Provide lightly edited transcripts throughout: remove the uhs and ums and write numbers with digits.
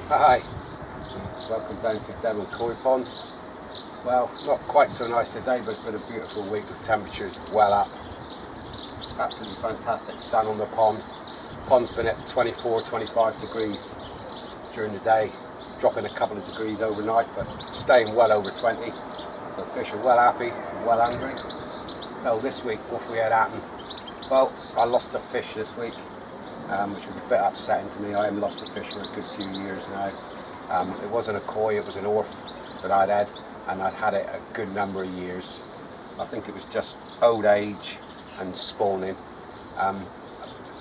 Hi, welcome down to Devon Koi Pond. Well, not quite so nice today, but it's been a beautiful week with temperatures well up. Absolutely fantastic sun on the pond. Pond's been at 24, 25 degrees during the day, dropping a couple of degrees overnight, but staying well over 20. So fish are well happy, well hungry. Well, this week, what we had happened? Well, I lost a fish this week, which was a bit upsetting to me. I haven't lost a fish for a good few years now. It wasn't a koi, it was an orf that I'd had, and I'd had it a good number of years. I think it was just old age and spawning.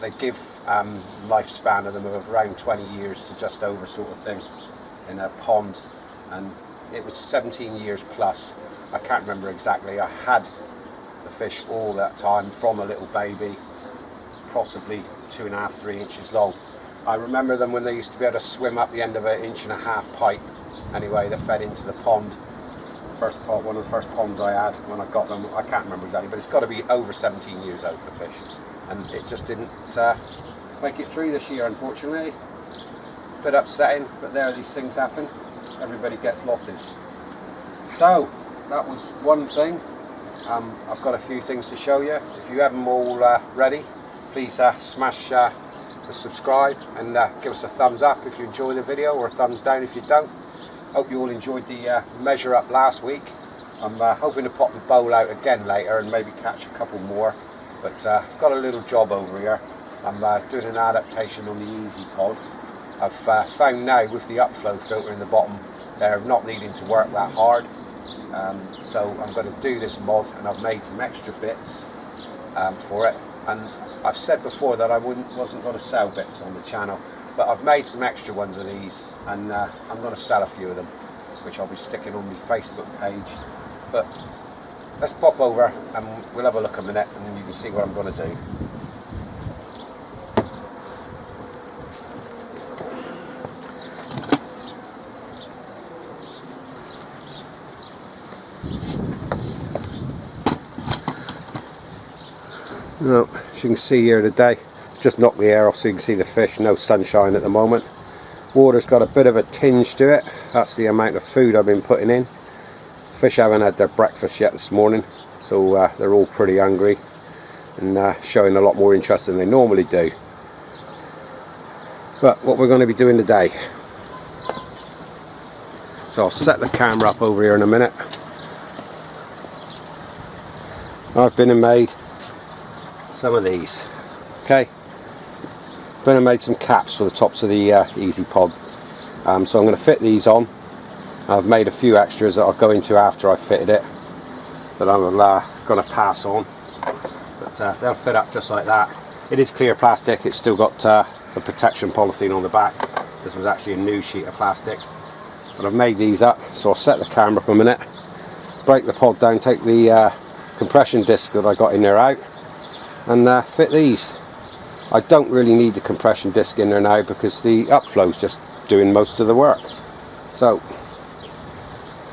They give lifespan of them of around 20 years to just over sort of thing in a pond, and it was 17 years plus. I can't remember exactly. I had the fish all that time from a little baby, possibly 2.5, 3 inches long. I remember them when they used to be able to swim up the end of an 1.5 inch pipe. Anyway, they fed into the pond. First pot, one of the first ponds I had when I got them. I can't remember exactly, but it's got to be over 17 years old, the fish, and it just didn't make it through this year, unfortunately. Bit upsetting, but there, these things happen. Everybody gets losses. So that was one thing. I've got a few things to show you. If you have them all ready, please smash the subscribe and give us a thumbs up if you enjoy the video, or a thumbs down if you don't. Hope you all enjoyed the measure up last week. I'm hoping to pop the bowl out again later and maybe catch a couple more, but I've got a little job over here. I'm doing an adaptation on the Easy Pod. I've found now with the upflow filter in the bottom, they're not needing to work that hard. So I'm going to do this mod, and I've made some extra bits for it. And I've said before that I wasn't going to sell bits on the channel, but I've made some extra ones of these, and I'm going to sell a few of them, which I'll be sticking on my Facebook page. But let's pop over and we'll have a look a minute, and then you can see what I'm going to do. Well, as you can see here today, just knocked the air off so you can see the fish. No sunshine at the moment. Water's got a bit of a tinge to it. That's the amount of food I've been putting in. Fish haven't had their breakfast yet this morning, so they're all pretty hungry and showing a lot more interest than they normally do. But what we're going to be doing today, so I'll set the camera up over here in a minute. I've been and made some of these. Okay, been and made some caps for the tops of the Easy Pod. So I'm going to fit these on. I've made a few extras that I'll go into after I've fitted it, but I'm going to pass on. But they'll fit up just like that. It is clear plastic. It's still got the protection polythene on the back. This was actually a new sheet of plastic, but I've made these up. So I'll set the camera up a minute, break the pod down, take the compression disc that I got in there out, and fit these. I don't really need the compression disc in there now because the upflow's just doing most of the work. So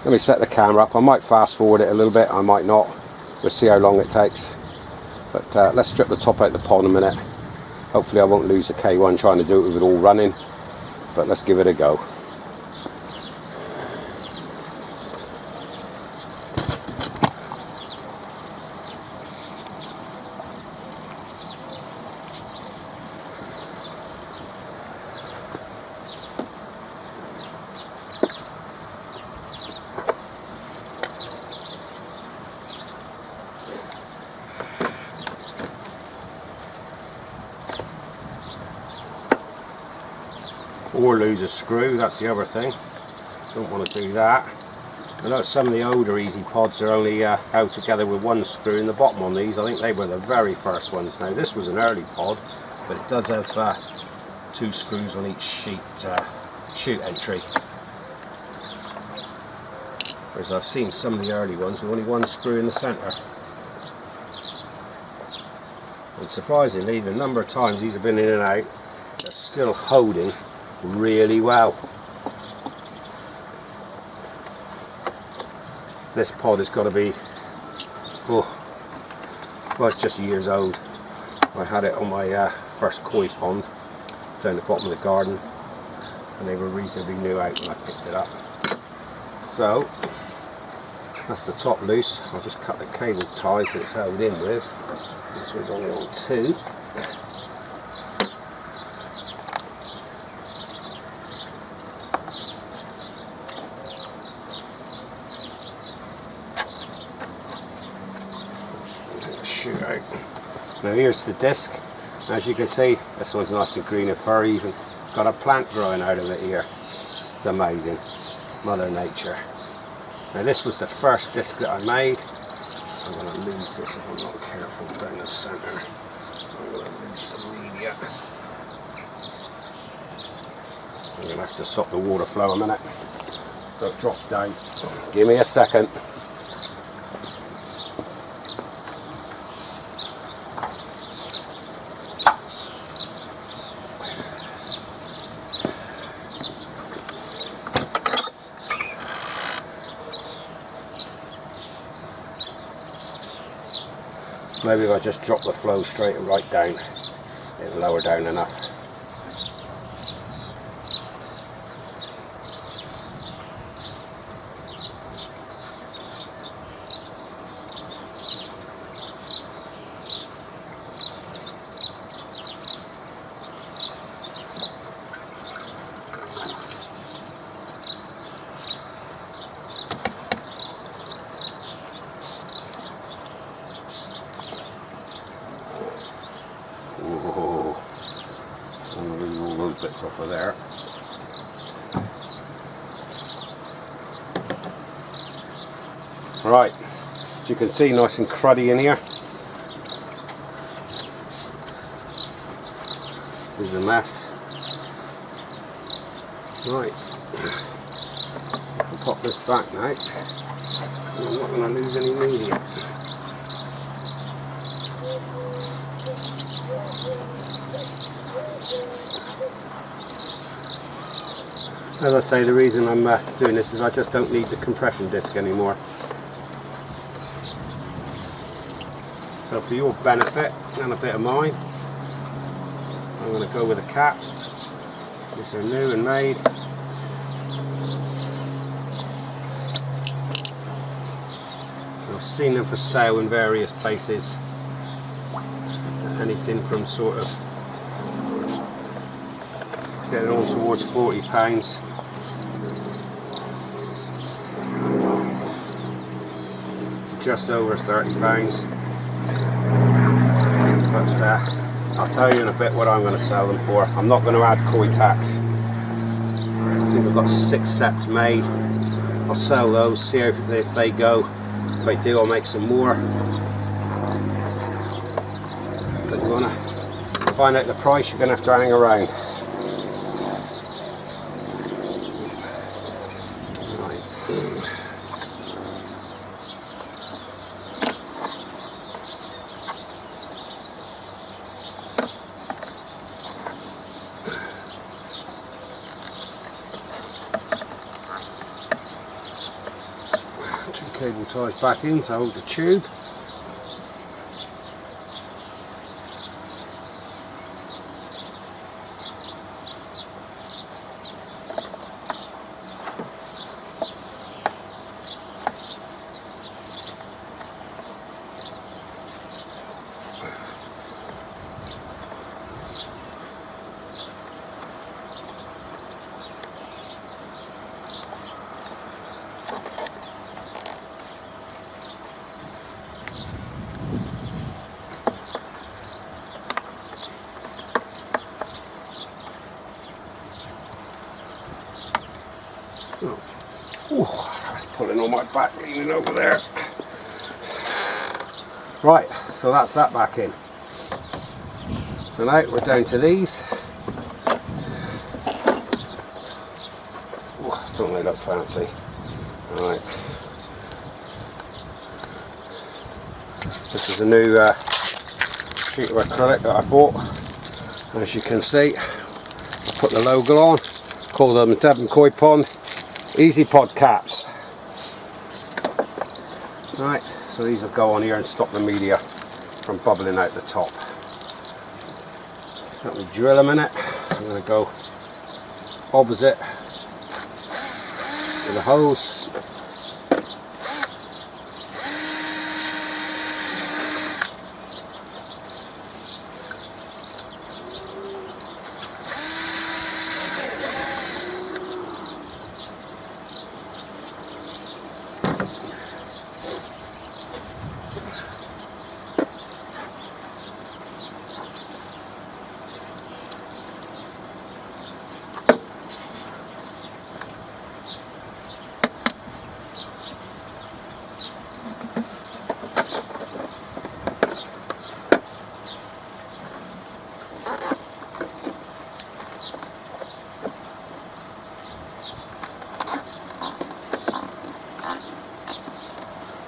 let me set the camera up. I might fast forward it a little bit, I might not. We'll see how long it takes. But let's strip the top out of the pod in a minute. Hopefully I won't lose the K1 trying to do it with it all running, but let's give it a go. Or lose a screw, that's the other thing. Don't want to do that. I know some of the older Easy Pods are only held together with one screw in the bottom on these. I think they were the very first ones. Now this was an early pod, but it does have 2 screws on each sheet chute entry. Whereas I've seen some of the early ones with only 1 screw in the centre. And surprisingly, the number of times these have been in and out, they're still holding really well. This pod has got to be, well, it's just years old. I had it on my first koi pond down the bottom of the garden. and they were reasonably new out when I picked it up. So that's the top loose. I'll just cut the cable ties that it's held in with. This one's only on 2. Take the chute out. Now here's the disc. As you can see, this one's nice and green and furry, even got a plant growing out of it here. It's amazing. Mother Nature. Now this was the first disc that I made. I'm going to lose this if I'm not careful down the centre. I'm going to lose the media. I'm going to have to stop the water flow a minute so it drops down. Give me a second. Maybe if I just drop the flow straight and right down, it'll lower down enough. Oh, I'm going to lose all those bits off of there. Right, as you can see, nice and cruddy in here. This is a mess. Right, I'll pop this back now. I'm not going to lose any media. As I say, the reason I'm doing this is I just don't need the compression disc anymore. So for your benefit and a bit of mine, I'm going to go with the caps. These are new and made. I've seen them for sale in various places. Anything from sort of getting on towards £40 to just over £30. But I'll tell you in a bit what I'm going to sell them for. I'm not going to add koi tax. I think I've got 6 sets made. I'll sell those, see if they go. If they do, I'll make some more. But you want to find out the price, you're going to have to hang around. Cable ties back in to hold the tube. Oh, that's pulling on my back, leaning over there. Right, so that's that back in. So now we're down to these. Oh, don't they look fancy? Alright. This is a new sheet of acrylic that I bought. As you can see, I put the logo on. Call them Devon Koi Pond Easy Pod caps. Right, so these will go on here and stop the media from bubbling out the top. Let me drill them in it. I'm going to go opposite with the hose.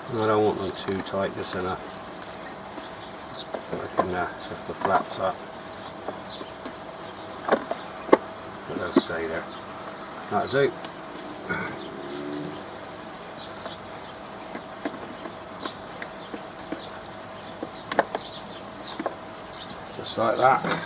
I don't want them too tight, just enough. I can lift the flaps up, but they'll stay there. That'll do. Just like that.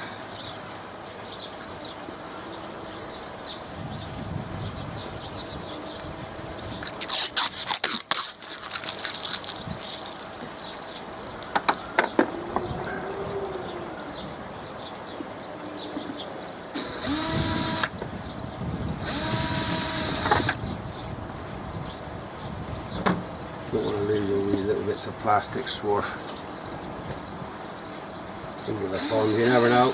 Don't want to lose all these little bits of plastic swarf into the pond. You never know.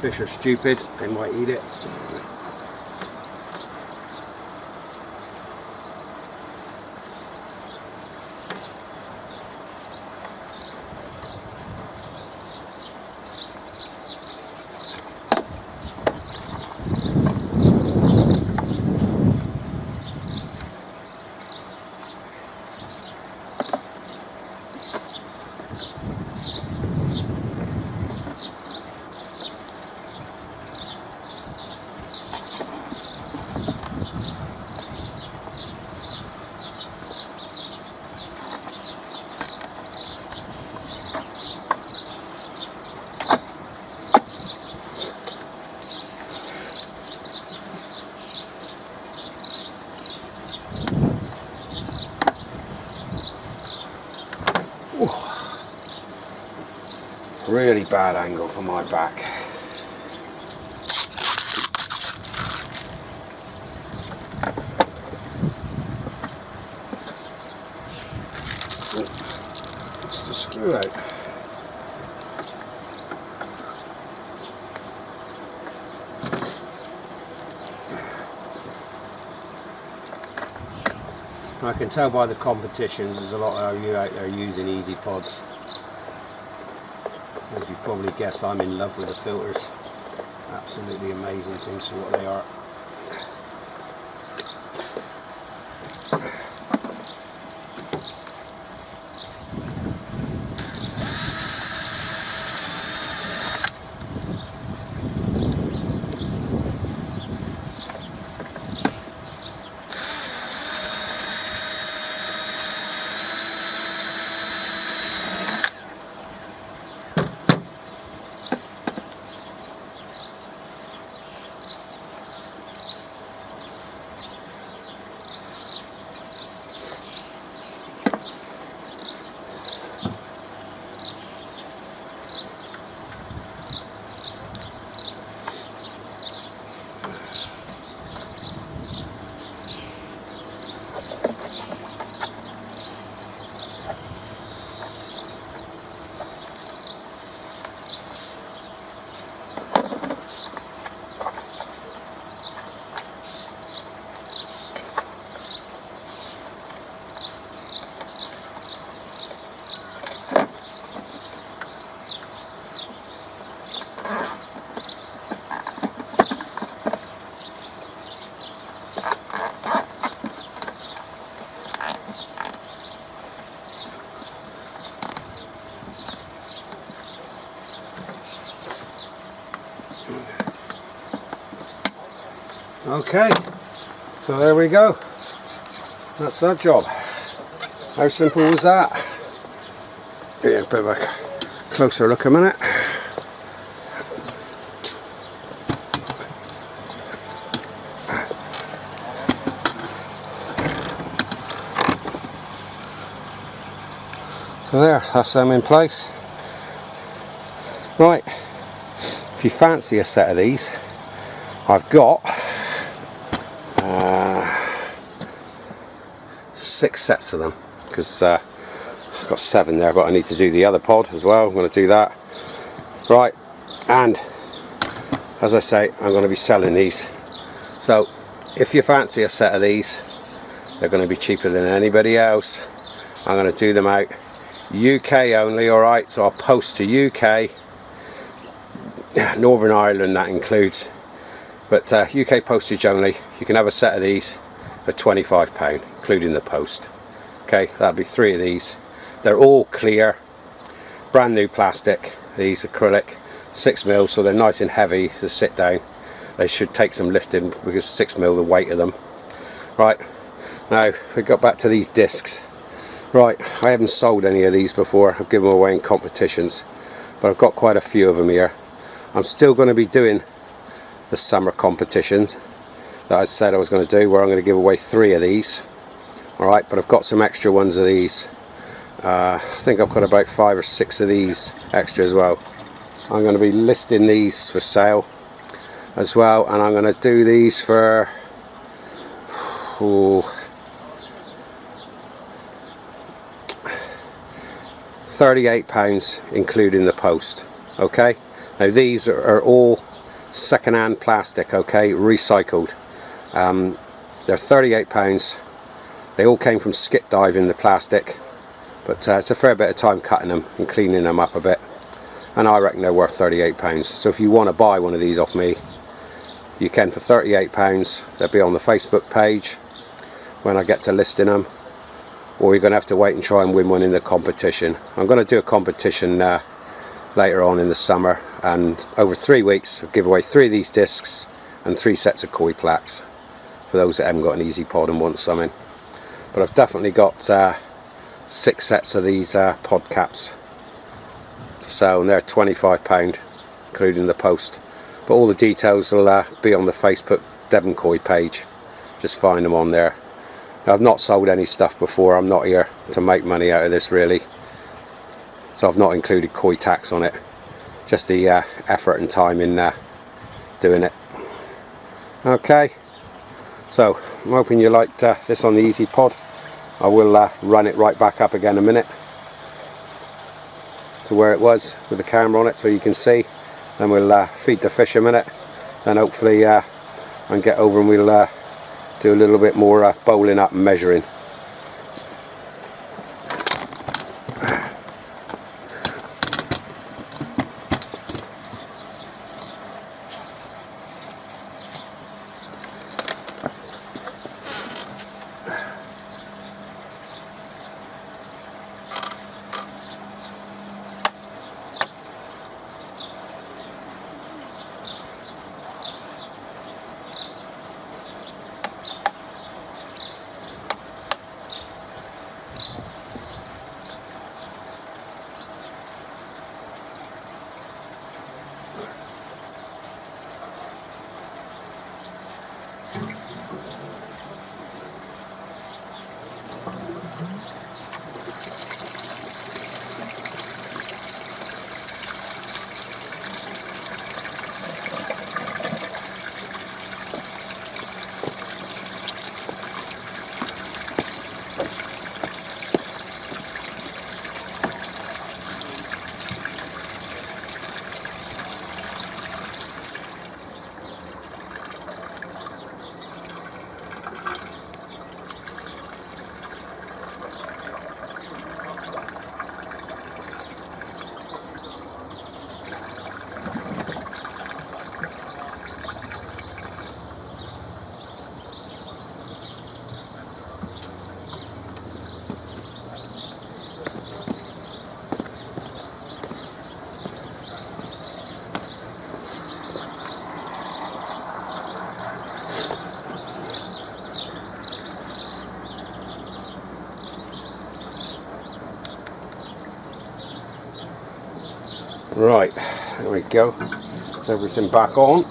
Fish are stupid, they might eat it. Really bad angle for my back. It's the screw out. I can tell by the competitions there's a lot of you out there using Easy Pods. As you probably guessed, I'm in love with the filters. Absolutely amazing things for what they are. Okay, so there we go. That's that job. How simple was that? Yeah, a bit of a closer look a minute. So there, that's them in place. Right, if you fancy a set of these, I've got 6 sets of them, because I've got 7 there, but I need to do the other pod as well. I'm going to do that. Right, and as I say, I'm going to be selling these. So if you fancy a set of these, they're going to be cheaper than anybody else. I'm going to do them out UK only, alright? So I'll post to UK, Northern Ireland that includes, but UK postage only. You can have a set of these for £25, including the post. Okay, that'll be 3 of these. They're all clear, brand new plastic. These acrylic, 6mm, so they're nice and heavy to sit down. They should take some lifting because 6mm the weight of them. Right, now we got back to these discs. Right, I haven't sold any of these before. I've given them away in competitions, but I've got quite a few of them here. I'm still going to be doing the summer competitions that I said I was going to do, where I'm going to give away 3 of these. Alright, but I've got some extra ones of these. I think I've got about 5 or 6 of these extra as well. I'm going to be listing these for sale as well, and I'm going to do these for £38 including the post. Okay, now these are all second-hand plastic, okay, recycled. They're £38. They all came from skip diving, the plastic, but it's a fair bit of time cutting them and cleaning them up a bit, and I reckon they're worth £38. So if you want to buy one of these off me, you can for £38. They'll be on the Facebook page when I get to listing them, or you're going to have to wait and try and win one in the competition. I'm going to do a competition later on in the summer, and over 3 weeks I'll give away 3 of these discs and 3 sets of koi plaques for those that haven't got an easy pod and want something. But I've definitely got 6 sets of these pod caps to sell, and they're £25 including the post. But all the details will be on the Facebook Devon Koi page. Just find them on there. Now, I've not sold any stuff before. I'm not here to make money out of this really, so I've not included koi tax on it. Just the effort and time in doing it. Okay, so I'm hoping you liked this on the Easy Pod. I will run it right back up again in a minute to where it was with the camera on it, so you can see. Then we'll feed the fish a minute, then hopefully I can get over and we'll do a little bit more bowling up and measuring. Right, there we go. That's everything back on.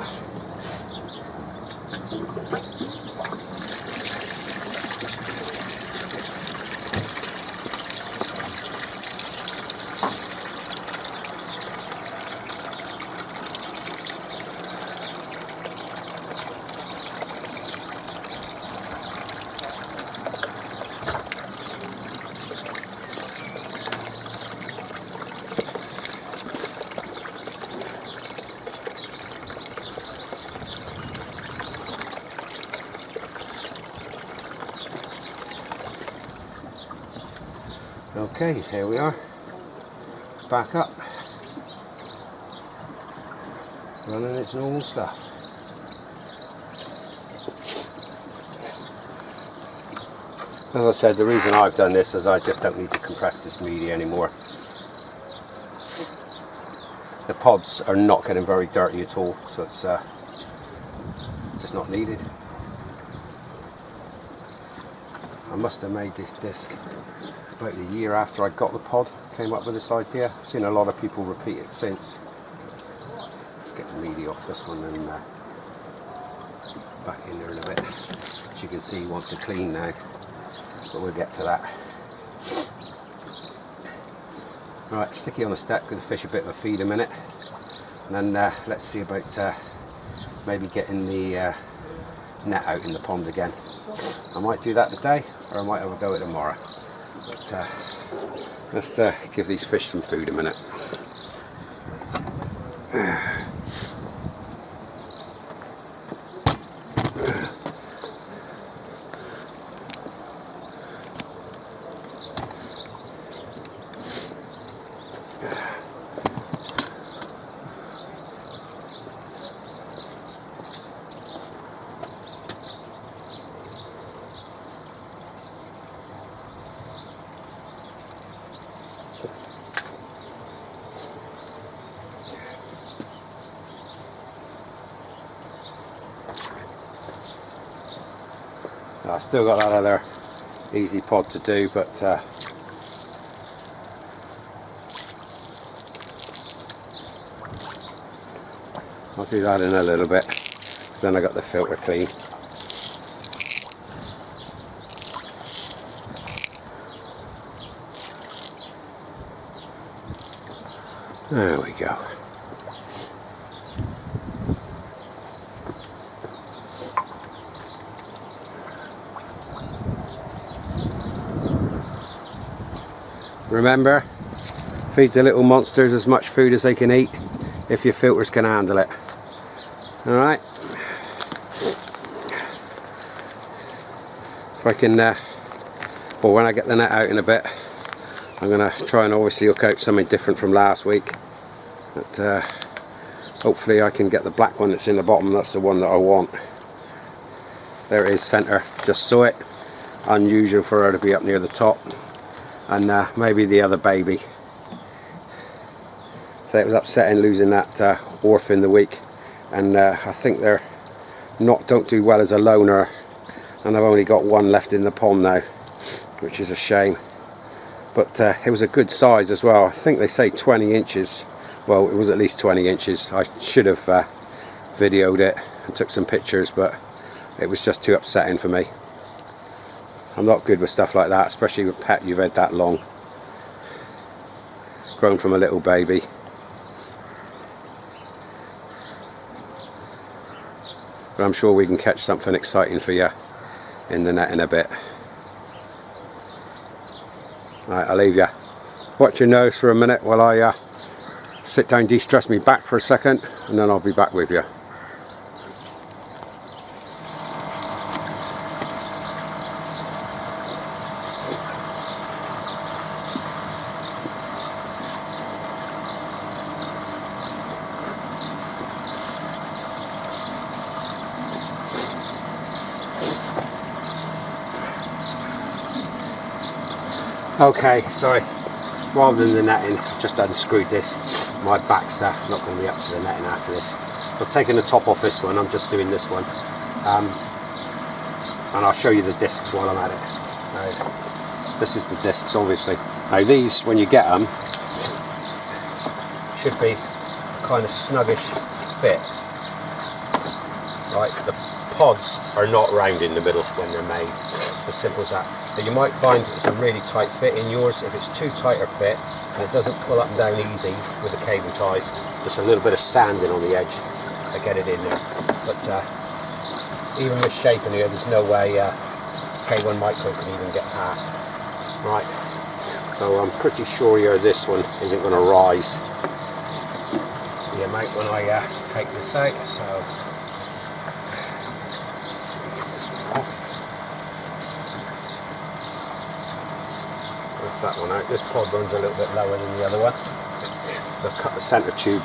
Okay, here we are, back up, running its normal stuff. As I said, the reason I've done this is I just don't need to compress this media anymore. The pods are not getting very dirty at all, so it's just not needed. I must have made this disc about a year after I got the pod, came up with this idea. I've seen a lot of people repeat it since. Let's get the media off this one and back in there in a bit. As you can see, he wants it clean now, but we'll get to that. Right, sticky on a step, going to fish a bit of a feed a minute, and then let's see about maybe getting the net out in the pond again. I might do that today, or I might have a go at it tomorrow. But let's give these fish some food a minute. I've still got that other easy pod to do, but I'll do that in a little bit, because then I got the filter clean. There we go. Remember, feed the little monsters as much food as they can eat if your filters can handle it. Alright. If I can, or when I get the net out in a bit, I'm going to try and obviously hook out something different from last week. But hopefully I can get the black one that's in the bottom. That's the one that I want. There it is, centre. Just saw it. Unusual for her to be up near the top. And maybe the other baby. So it was upsetting losing that orphan in the week, and I think they're don't do well as a loner, and I've only got one left in the pond now, which is a shame. But it was a good size as well. I think they say 20 inches. Well, it was at least 20 inches. I should have videoed it and took some pictures, but it was just too upsetting for me. I'm not good with stuff like that, especially with pet you've had that long. Grown from a little baby. But I'm sure we can catch something exciting for you in the net in a bit. Right, I'll leave you. Watch your nose for a minute while I sit down, de-stress me back for a second, and then I'll be back with you. Okay, sorry, rather than the netting, I've just unscrewed this. My back's not going to be up to the netting after this. So I've taken the top off this one, I'm just doing this one. And I'll show you the discs while I'm at it. Now, this is the discs, obviously. Now these, when you get them, should be kind of snuggish fit. Right, the pods are not round in the middle when they're made. It's as simple as that. But you might find it's a really tight fit in yours. If it's too tight a fit and it doesn't pull up and down easy with the cable ties, just a little bit of sanding on the edge to get it in there. But even with shaping here, there's no way K1 Micro can even get past. Right, so I'm pretty sure here this one isn't going to rise the amount when I take this out. So get this one off. balance that one out. This pod runs a little bit lower than the other one. So I've cut the centre tube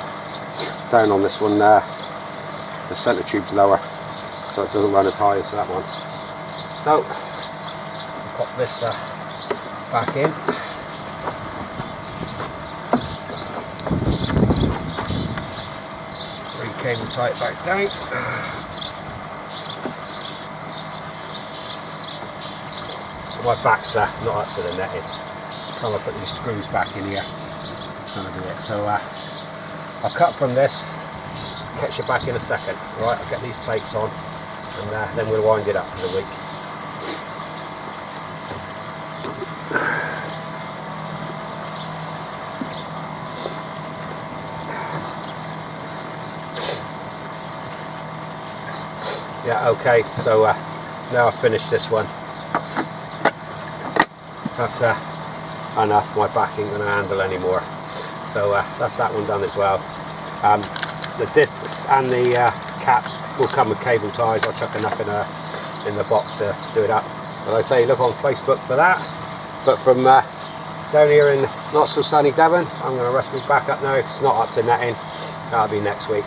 down on this one there. The centre tube's lower, so it doesn't run as high as that one. So pop this back in. Cable tie it back down. My back's not up to the netting. Time I put these screws back in here, it's going to do it. So I'll cut from this, catch you back in a second. Right, I'll get these plates on, and then we'll wind it up for the week. Yeah, okay, so now I've finished this one. That's enough, my back ain't going to handle anymore. So that's that one done as well. The discs and the caps will come with cable ties. I'll chuck enough in the box to do it up. But I say look on Facebook for that. But from down here in not so sunny Devon, I'm going to rest my back up now. It's not up to netting. That'll be next week.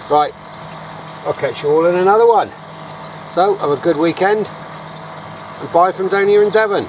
Right. I'll catch you all in another one. So, have a good weekend, and bye from down here in Devon.